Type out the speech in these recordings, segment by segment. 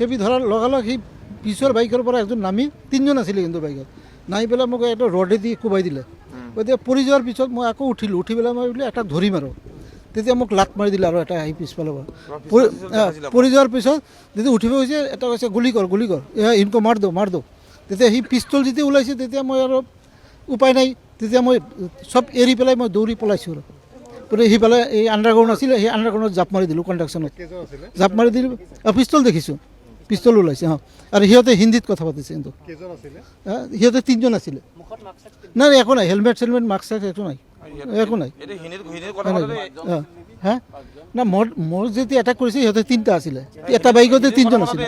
চেপি ধৰাৰ লগালগ সেই পিছৰ বাইকৰ পৰা এজন নামি 3জন আছিলে কিন্তু বাইকত নামি পেলাই মোক এটা ৰডেদি কোবাই দিলে। গতিকে পৰি যোৱাৰ পিছত মই আকৌ উঠিলোঁ, উঠি পেলাই মই বোলে এটা ধৰিম আৰু তেতিয়া মোক লাত মাৰি দিলে আৰু এটা আহি পিছফালৰ পৰা পৰি যোৱাৰ পিছত যেতিয়া উঠিব গৈছে এটা কৈছে গুলি কৰ ইনকো মাৰ দো। তেতিয়া সি পিষ্টল যেতিয়া ওলাইছে তেতিয়া মই আৰু উপায় নাই, তেতিয়া মই চব এৰি পেলাই মই দৌৰি পলাইছোঁ আৰু সিফালে এই আণ্ডাৰগ্ৰাউণ্ড আছিলে, সেই আণ্ডাৰগ্ৰাউণ্ডত জাপ মাৰি দিলোঁ কণ্ডাকশ্যনত, জাপ মাৰি দিলোঁ পিষ্টল দেখিছোঁ, পিষ্টল ওলাইছে আৰু সিহঁতে হিন্দীত কথা পাতিছে কিন্তু সিহঁতে 3জন আছিলে। নাই একো নাই, হেলমেট চেলমেট মাস্ক একো নাই, একো নাই। হা না মোৰ যেতিয়া এটাক কৰিছে সিহঁতে 3টা আছিলে, এটা বাইকতে 3জন আছিলে,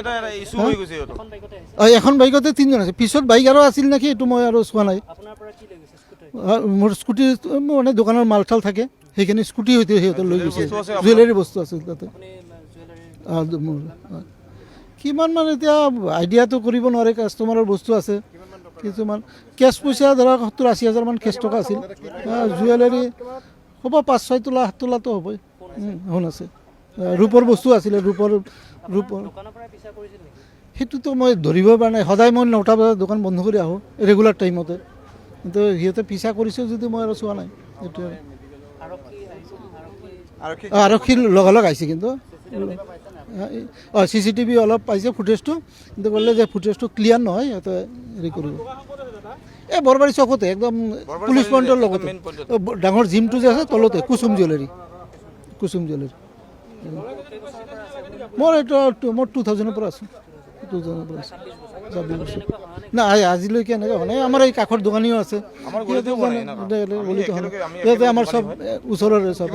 এখন বাইকতে 3জন আছিল, পিছত বাইক আৰু আছিল নেকি এইটো মই আৰু চোৱা নাই। মোৰ স্কুটি মানে দোকানৰ মাল চাল থাকে সেইখিনি স্কুটি সৈতে সিহঁতে লৈ গৈছে, জুৱেলাৰী বস্তু আছিল তাতে। কিমান মানে এতিয়া আইডিয়াটো কৰিব নোৱাৰে, কাষ্টমাৰৰ বস্তু আছে কিছুমান। কেছ পইচা ধৰক 70-80 হাজাৰমান কেছ টকা আছিল, জুৱেলাৰী হ'ব 5-6 তোলা 7 তোলাটো হ'বই, শুন আছে। ৰূপৰ বস্তু আছিলে, ৰূপৰ সেইটোতো মই ধৰিব পৰা নাই। সদায় মই 9টা বজাত দোকান বন্ধ কৰি আহোঁ ৰেগুলাৰ টাইমতে, কিন্তু সিহঁতে পিছা কৰিছে যদি মই আৰু চোৱা নাই। সেইটোৱে আৰক্ষী লগালগ আহিছে কিন্তু CCTV অলপ পাইছে ফুটেজটো, কিন্তু ক'লে যে ফুটেজটো ক্লিয়াৰ নহয়, সিহঁতে হেৰি কৰিব। এই বৰবাৰী চকতে একদম পুলিচ পইণ্টৰ লগতে ডাঙৰ জিমটো যে আছে তলতে কুসুম জুৱেলাৰী। মোৰ এইটো মোৰ 2000ৰ পৰা আছোঁ, 2000ৰ পৰা আছোঁ, 26 বছৰ। নাই আজিলৈকে এনেকৈ হোৱা নাই। আমাৰ এই কাষৰ দোকানীও আছে, সিহঁতে আমাৰ চব ওচৰৰে চব।